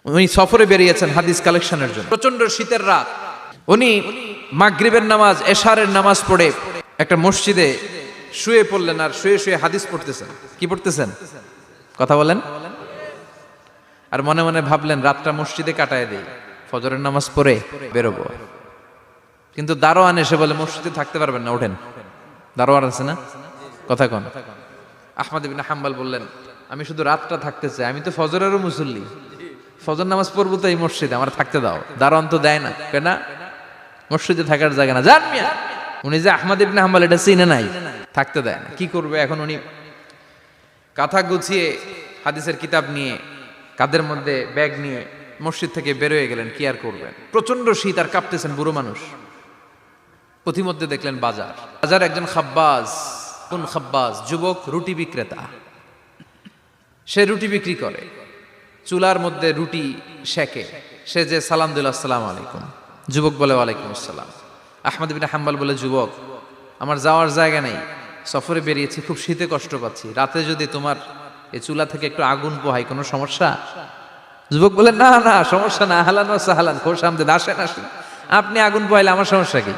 উনি সফরে বেরিয়েছেন হাদিস কালেকশনের জন্য। প্রচন্ড শীতের রাত, উনি মাগরিবের নামাজ, এশারের নামাজ পড়ে একটা মসজিদে শুয়ে পড়লেন, আর শুয়ে শুয়ে হাদিস পড়তেছেন। কি পড়তেছেন? কথা বলেন। আর মনে মনে ভাবলেন রাতটা মসজিদে কাটায় দেই, ফজরের নামাজ পড়ে বেরোবো। কিন্তু দারোয়ান এসে বলে মসজিদে থাকতে পারবেন না, ওঠেন। দারোয়ান আছে না? কথা কন। আহমদ ইবনে হাম্বল বললেন, আমি শুধু রাতটা থাকতে চাই, আমি তো ফজরেরও মুসল্লি, ফজর নামাজ পড়বো তো এই মসজিদে, আমার থাকতে দাও। দারোয়ান তো দেয় না, কেন? মসজিদে থাকার জায়গা না, জান মিয়া। উনি যে আহমদ ইবনে হাম্বল এটা চিনে নাই, থাকতে দেয় না। কি করবে এখন? উনি কাঁথা গুছিয়ে হাদিসের কিতাব নিয়ে কাঁধের মধ্যে ব্যাগ নিয়ে মসজিদ থেকে বেরোয় গেলেন। কি আর করবেন, প্রচন্ড শীত, আর কাঁপতেছেন, বুড়ো মানুষ। পথিমধ্যে দেখলেন বাজার, বাজার একজন খাব্বাজ, কোন খাব্বাজ? যুবক রুটি বিক্রেতা। সে রুটি বিক্রি করে, চুলার মধ্যে রুটি সেকে। সে যে সালাম দিল, আসসালামু আলাইকুম। যুবক বলে, ওয়ালাইকুম আসসালাম। আহমদ ইবনে হাম্বল বলে, যুবক, আমার যাওয়ার জায়গা নেই, সফরে বেরিয়েছি, খুব শীতে কষ্ট পাচ্ছি, রাতে যদি তোমার এই চুলা থেকে একটু আগুন পোহাই, কোনো সমস্যা? যুবক বলে, না না, সমস্যা না, আহলান ওয়া সাহলান, খোশ আমদেদ, আসেন আসেন, আপনি আগুন পোহাইলে আমার সমস্যা কি?